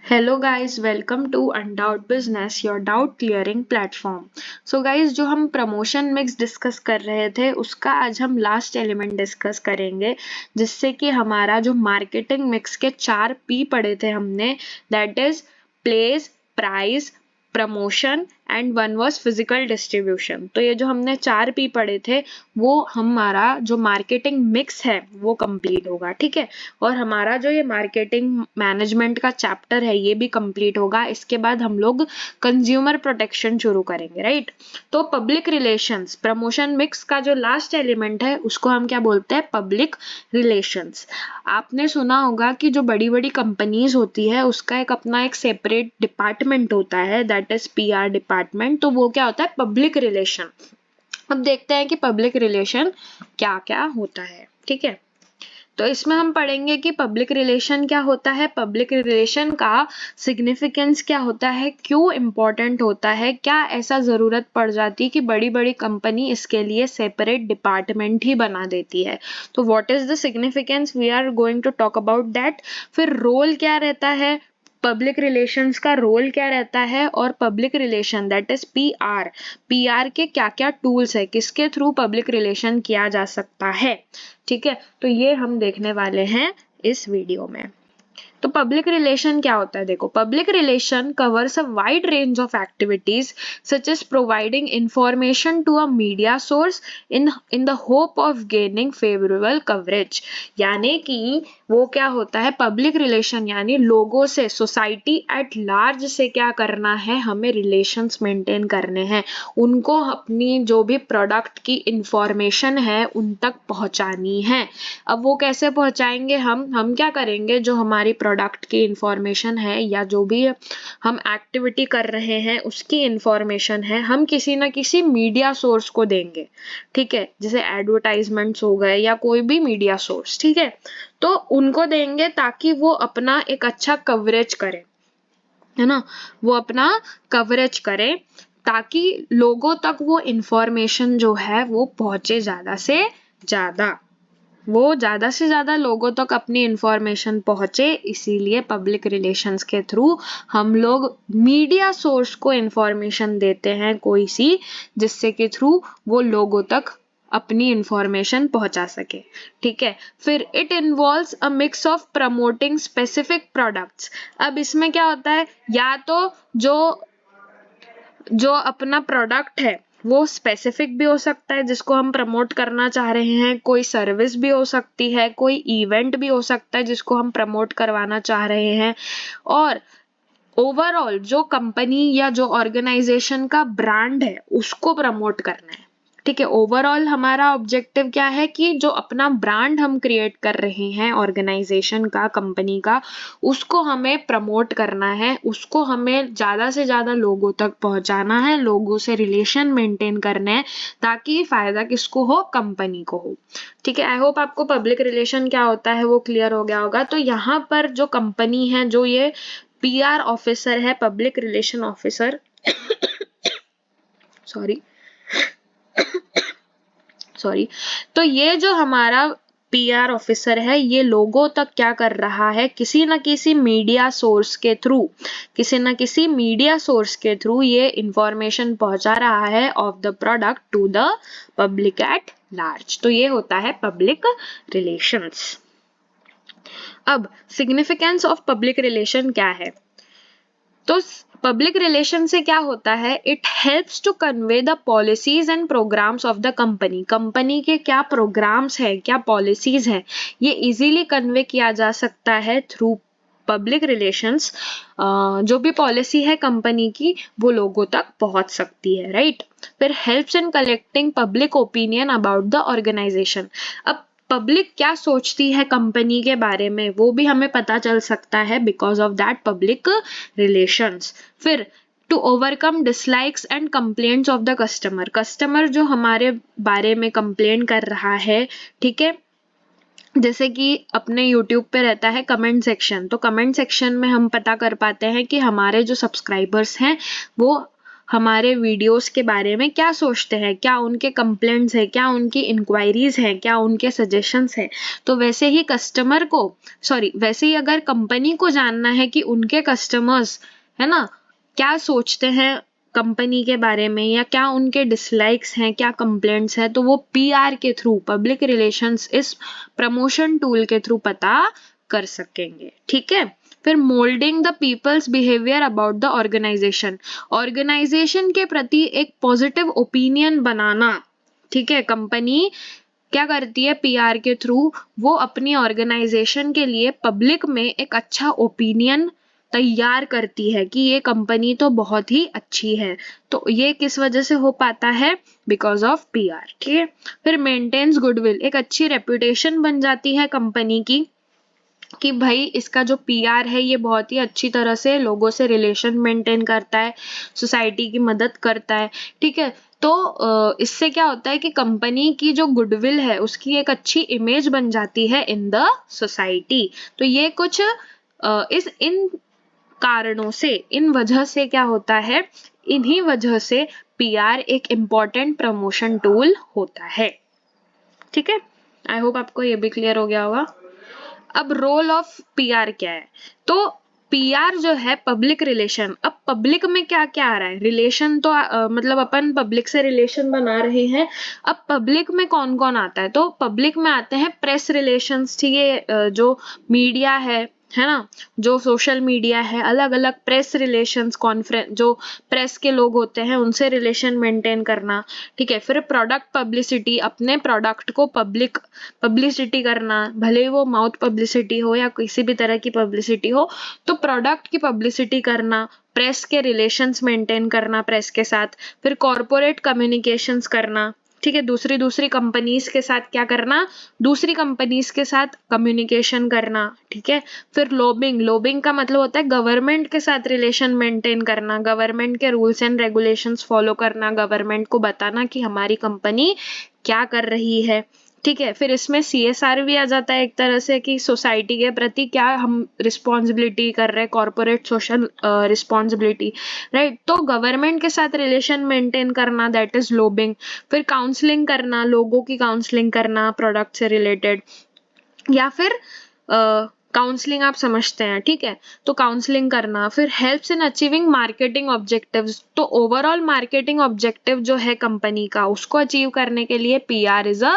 Hello guys, welcome to Undoubt business, your doubt clearing platform. So guys, जो हम promotion mix discuss कर रहे थे उसका आज हम लास्ट एलिमेंट डिस्कस करेंगे, जिससे कि हमारा जो मार्केटिंग मिक्स के 4 पी पढ़े थे हमने, that is place, price, promotion and one was physical distribution. तो ये जो हमने 4 पी पढ़े थे वो हमारा जो मार्केटिंग मिक्स है वो कंप्लीट होगा, ठीक है। और हमारा जो ये मार्केटिंग मैनेजमेंट का चैप्टर है ये भी कंप्लीट होगा। इसके बाद हम लोग कंज्यूमर प्रोटेक्शन शुरू करेंगे, राइट। तो पब्लिक रिलेशंस, प्रमोशन मिक्स का जो लास्ट एलिमेंट है उसको हम क्या बोलते हैं, पब्लिक रिलेशंस। आपने सुना होगा कि जो बड़ी बड़ी कंपनीज होती है उसका एक अपना एक सेपरेट डिपार्टमेंट होता है, दैट इज पीआर डिपार्टमेंट। तो वो क्या होता है, पब्लिक रिलेशन। अब देखते हैं कि पब्लिक रिलेशन क्या क्या होता है, ठीक है। तो इसमें हम पढ़ेंगे कि पब्लिक रिलेशन क्या होता है, पब्लिक रिलेशन का सिग्निफिकेंस क्या होता है, क्यों इम्पोर्टेंट होता है, क्या ऐसा ज़रूरत पड़ जाती है कि बड़ी बड़ी कंपनी इसके लिए सेपरेट डिपार्टमेंट ही बना देती है। तो what is the significance, we are going to talk about that. फिर रोल क्या रहता है, पब्लिक रिलेशंस का रोल क्या रहता है, और public relation that is PR, PR के क्या क्या टूल्स है, किसके थ्रू पब्लिक रिलेशन किया जा सकता है, ठीक है। तो ये हम देखने वाले हैं इस वीडियो में। तो पब्लिक रिलेशन क्या होता है, देखो, public relation covers a wide range of activities such as providing information to a media source in the hope of gaining favourable coverage. यानी कि वो क्या होता है, पब्लिक रिलेशन यानी लोगों से, सोसाइटी एट लार्ज से क्या करना है, हमें रिलेशंस मेंटेन करने हैं, उनको अपनी जो भी प्रोडक्ट की इंफॉर्मेशन है उन तक पहुंचानी है। अब वो कैसे पहुंचाएंगे, हम क्या करेंगे, जो हमारी प्रोडक्ट की इंफॉर्मेशन है या जो भी हम एक्टिविटी कर रहे हैं उसकी इंफॉर्मेशन है, हम किसी ना किसी मीडिया सोर्स को देंगे, ठीक है। जैसे एडवर्टाइजमेंट्स हो गए या कोई भी मीडिया सोर्स, ठीक है। तो उनको देंगे ताकि वो अपना एक अच्छा कवरेज करे, है ना, वो अपना कवरेज करे ताकि लोगों तक वो इंफॉर्मेशन जो है वो पहुंचे, ज्यादा से ज्यादा लोगों तक अपनी इंफॉर्मेशन पहुंचे। इसीलिए पब्लिक रिलेशंस के थ्रू हम लोग मीडिया सोर्स को इंफॉर्मेशन देते हैं कोई सी, जिससे के थ्रू वो लोगों तक अपनी इंफॉर्मेशन पहुंचा सके, ठीक है। फिर it involves a mix of promoting specific products. अब इसमें क्या होता है, या तो जो अपना प्रोडक्ट है वो स्पेसिफिक भी हो सकता है जिसको हम प्रमोट करना चाह रहे हैं, कोई सर्विस भी हो सकती है, कोई इवेंट भी हो सकता है जिसको हम प्रमोट करवाना चाह रहे हैं, और ओवरऑल जो कंपनी या जो ऑर्गेनाइजेशन का ब्रांड है उसको प्रमोट करना है, ठीक है। ओवरऑल हमारा ऑब्जेक्टिव क्या है कि जो अपना ब्रांड हम क्रिएट कर रहे हैं ऑर्गेनाइजेशन का, कंपनी का, उसको हमें प्रमोट करना है, उसको हमें ज्यादा से ज्यादा लोगों तक पहुंचाना है, लोगों से रिलेशन मेंटेन करना है, ताकि फायदा किसको हो, कंपनी को हो, ठीक है। आई होप आपको पब्लिक रिलेशन क्या होता है वो क्लियर हो गया होगा। तो यहाँ पर जो कंपनी है, जो ये पीआर ऑफिसर है, पब्लिक रिलेशन ऑफिसर सॉरी, तो ये जो हमारा पीआर ऑफिसर है ये लोगों तक क्या कर रहा है, किसी न किसी मीडिया सोर्स के थ्रू ये इंफॉर्मेशन पहुंचा रहा है of the product to the public at large. तो ये होता है पब्लिक रिलेशंस। अब सिग्निफिकेंस ऑफ पब्लिक रिलेशन क्या है, तो पब्लिक रिलेशन से क्या होता है, it helps to convey the policies and programmes of the company के क्या प्रोग्राम्स है, क्या पॉलिसीज है, ये इजीली कन्वे किया जा सकता है थ्रू पब्लिक रिलेशंस। जो भी पॉलिसी है कंपनी की वो लोगों तक पहुंच सकती है, राइट। फिर helps in collecting public opinion about the organisation. अब पब्लिक क्या सोचती है कंपनी के बारे में वो भी हमें पता चल सकता है because of that public relations. फिर to overcome dislikes and complaints of the customer जो हमारे बारे में कंप्लेन कर रहा है, ठीक है। जैसे कि अपने YouTube पे रहता है कमेंट सेक्शन, तो कमेंट सेक्शन में हम पता कर पाते हैं कि हमारे जो सब्सक्राइबर्स हैं वो हमारे वीडियोस के बारे में क्या सोचते हैं, क्या उनके कंप्लेंट्स है, क्या उनकी इंक्वायरीज है, क्या उनके सजेशंस है। तो वैसे ही कस्टमर को वैसे ही अगर कंपनी को जानना है कि उनके कस्टमर्स है ना क्या सोचते हैं कंपनी के बारे में, या क्या उनके डिसलाइक्स हैं, क्या कंप्लेंट्स हैं, तो वो पीआर के थ्रू, पब्लिक रिलेशंस इस प्रमोशन टूल के थ्रू पता कर सकेंगे। ठीक है। फिर moulding the people's behaviour about the organisation, organisation के प्रति एक पॉजिटिव ओपिनियन बनाना। ठीक है। कंपनी क्या करती है पीआर के थ्रू, वो अपनी ऑर्गेनाइजेशन के लिए पब्लिक में एक अच्छा ओपिनियन तैयार करती है कि ये कंपनी तो बहुत ही अच्छी है। तो ये किस वजह से हो पाता है? Because of PR. ठीक है। फिर मेंटेन्स गुडविल, एक अच्छी रेपुटेशन बन जाती है कंपनी की कि भाई इसका जो पीआर है ये बहुत ही अच्छी तरह से लोगों से रिलेशन मेंटेन करता है, सोसाइटी की मदद करता है। ठीक है। तो इससे क्या होता है कि कंपनी की जो गुडविल है उसकी एक अच्छी इमेज बन जाती है इन द सोसाइटी। तो ये कुछ इन कारणों से, इन वजह से क्या होता है, इन्हीं वजह से पीआर एक इम्पॉर्टेंट प्रमोशन टूल होता है। ठीक है। आई होप आपको ये भी क्लियर हो गया होगा। अब रोल ऑफ पीआर क्या है? तो पीआर जो है पब्लिक रिलेशन। अब पब्लिक में क्या क्या आ रहा है? रिलेशन तो मतलब अपन पब्लिक से रिलेशन बना रहे हैं। अब पब्लिक में कौन कौन आता है? तो पब्लिक में आते हैं प्रेस रिलेशंस। ठीक है। जो मीडिया है ना, जो सोशल मीडिया है, अलग अलग प्रेस रिलेशंस, कॉन्फ्रेंस, जो प्रेस के लोग होते हैं उनसे रिलेशन मेंटेन करना। ठीक है। फिर प्रोडक्ट पब्लिसिटी, अपने प्रोडक्ट को पब्लिसिटी करना, भले वो माउथ पब्लिसिटी हो या किसी भी तरह की पब्लिसिटी हो, तो प्रोडक्ट की पब्लिसिटी करना, प्रेस के रिलेशंस मेंटेन करना प्रेस के साथ। फिर कॉर्पोरेट कम्युनिकेशंस करना। ठीक है। दूसरी कंपनीज के साथ क्या करना? दूसरी कंपनीज के साथ कम्युनिकेशन करना। ठीक है। फिर लोबिंग का मतलब होता है गवर्नमेंट के साथ रिलेशन मेंटेन करना, गवर्नमेंट के रूल्स एंड रेगुलेशंस फॉलो करना, गवर्नमेंट को बताना कि हमारी कंपनी क्या कर रही है। ठीक है। फिर इसमें सीएसआर भी आ जाता है एक तरह से कि सोसाइटी के प्रति क्या हम रिस्पॉन्सिबिलिटी कर रहे हैं, कॉर्पोरेट सोशल रिस्पॉन्सिबिलिटी, राइट। तो गवर्नमेंट के साथ रिलेशन मेंटेन करना, दैट इज लोबिंग। फिर काउंसलिंग करना, लोगों की काउंसलिंग करना प्रोडक्ट से रिलेटेड, या फिर काउंसलिंग आप समझते हैं। ठीक है। तो काउंसलिंग करना। फिर helps in achieving marketing objectives, तो ओवरऑल मार्केटिंग ऑब्जेक्टिव जो है कंपनी का उसको अचीव करने के लिए PR is a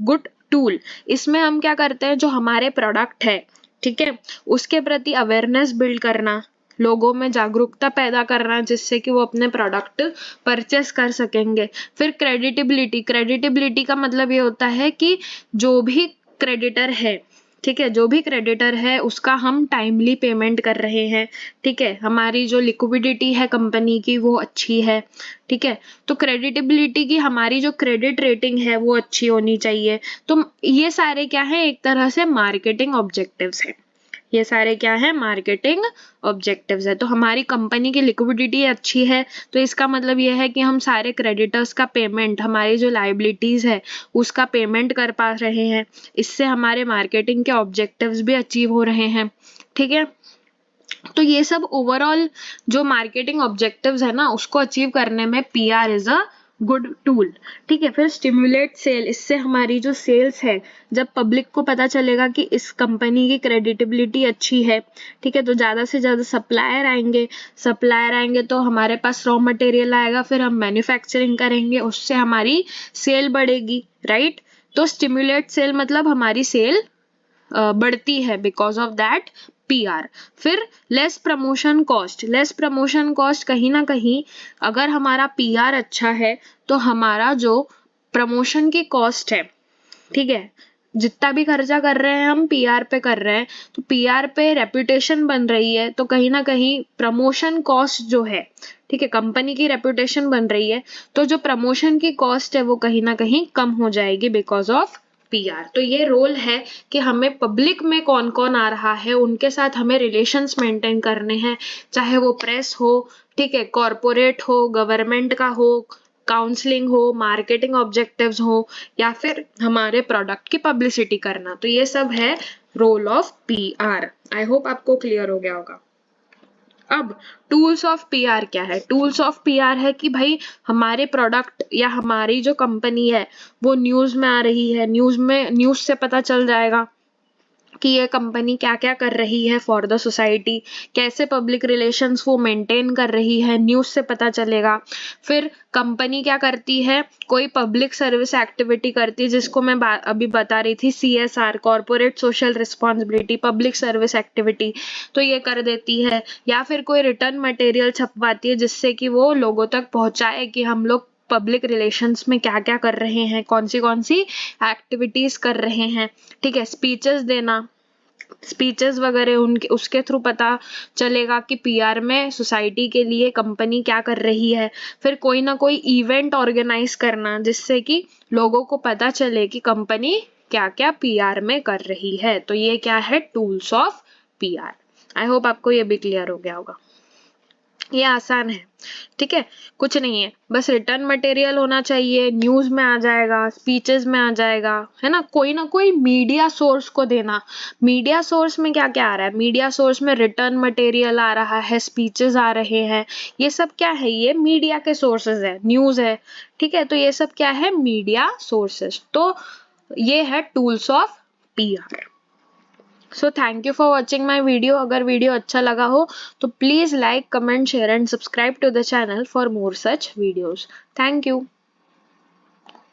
good tool. इसमें हम क्या करते हैं, जो हमारे प्रोडक्ट है, ठीक है, उसके प्रति अवेयरनेस बिल्ड करना, लोगों में जागरूकता पैदा करना जिससे कि वो अपने प्रोडक्ट परचेस कर सकेंगे। फिर क्रेडिटिबिलिटी का मतलब ये होता है कि जो भी क्रेडिटर है, ठीक है, जो भी क्रेडिटर है उसका हम टाइमली पेमेंट कर रहे हैं। ठीक है। हमारी जो लिक्विडिटी है कंपनी की वो अच्छी है। ठीक है। तो क्रेडिटिबिलिटी की हमारी जो क्रेडिट रेटिंग है वो अच्छी होनी चाहिए। तो ये सारे क्या है, एक तरह से मार्केटिंग ऑब्जेक्टिव्स हैं। ये सारे क्या है, मार्केटिंग ऑब्जेक्टिव्स है। तो हमारी कंपनी की लिक्विडिटी अच्छी है, तो इसका मतलब ये है कि हम सारे क्रेडिटर्स का पेमेंट, हमारी जो लायबिलिटीज है उसका पेमेंट कर पा रहे हैं। इससे हमारे मार्केटिंग के ऑब्जेक्टिव्स भी अचीव हो रहे हैं। ठीक है। तो ये सब ओवरऑल जो मार्केटिंग ऑब्जेक्टिव्स है ना उसको अचीव करने में PR is a good tool. ठीक है। फिर स्टिमुलेट सेल, इससे हमारी जो सेल्स है, जब पब्लिक को पता चलेगा कि इस कंपनी की क्रेडिटेबिलिटी अच्छी है, ठीक है, तो ज्यादा से ज्यादा सप्लायर आएंगे तो हमारे पास रॉ मटेरियल आएगा, फिर हम मैन्युफैक्चरिंग करेंगे, उससे हमारी सेल बढ़ेगी, राइट। तो स्टिमुलेट सेल मतलब हमारी सेल बढ़ती है बिकॉज ऑफ दैट पीआर। फिर लेस प्रमोशन कॉस्ट, कहीं ना कहीं अगर हमारा पीआर अच्छा है तो हमारा जो प्रमोशन की कॉस्ट है, ठीक है, जितना भी खर्चा कर रहे हैं हम पीआर पे कर रहे हैं, तो पीआर पे रेपुटेशन बन रही है, तो कहीं ना कहीं प्रमोशन कॉस्ट जो है, ठीक है, कंपनी की रेपुटेशन बन रही है, तो जो प्रमोशन की कॉस्ट है वो कहीं ना कहीं कम हो जाएगी बिकॉज ऑफ पीआर। तो ये रोल है कि हमें पब्लिक में कौन कौन आ रहा है उनके साथ हमें रिलेशंस मेंटेन करने हैं, चाहे वो प्रेस हो, ठीक है, कॉर्पोरेट हो, गवर्नमेंट का हो, काउंसलिंग हो, मार्केटिंग ऑब्जेक्टिव्स हो, या फिर हमारे प्रोडक्ट की पब्लिसिटी करना। तो ये सब है role of PR. I hope आपको क्लियर हो गया होगा। अब टूल्स ऑफ पीआर क्या है? टूल्स ऑफ पीआर है कि भाई हमारे प्रोडक्ट या हमारी जो कंपनी है वो न्यूज में आ रही है, न्यूज से पता चल जाएगा कि ये कंपनी क्या क्या कर रही है फॉर द सोसाइटी, कैसे पब्लिक रिलेशंस वो मेंटेन कर रही है, न्यूज से पता चलेगा। फिर कंपनी क्या करती है, कोई पब्लिक सर्विस एक्टिविटी करती है, जिसको मैं अभी बता रही थी, CSR, corporate social responsibility, public service activity, तो ये कर देती है। या फिर कोई रिटर्न मटेरियल छपवाती है जिससे कि वो लोगों तक पहुंचाए कि हम लोग पब्लिक रिलेशंस में क्या क्या कर रहे हैं, कौन सी एक्टिविटीज कर रहे हैं। ठीक है, स्पीचेस देना, स्पीचेस वगैरह उनके उसके थ्रू पता चलेगा कि पीआर में सोसाइटी के लिए कंपनी क्या कर रही है। फिर कोई ना कोई इवेंट ऑर्गेनाइज करना जिससे कि लोगों को पता चले कि कंपनी क्या क्या पीआर में कर रही है। तो ये क्या है, tools of PR. I hope आपको ये भी क्लियर हो गया होगा। ये आसान है, ठीक है, कुछ नहीं है, बस रिटर्न मटेरियल होना चाहिए, न्यूज में आ जाएगा, स्पीचेस में आ जाएगा, है ना कोई मीडिया सोर्स को देना। मीडिया सोर्स में क्या क्या आ रहा है, मीडिया सोर्स में रिटर्न मटेरियल आ रहा है, स्पीचेस आ रहे हैं, ये सब क्या है, ये मीडिया के सोर्सेज है, न्यूज है, ठीक है, तो ये सब क्या है, मीडिया सोर्सेज। तो ये है tools of PR. So thank you for watching my video. अगर वीडियो अच्छा लगा हो तो please like, comment, share and subscribe to the channel for more such videos. Thank you.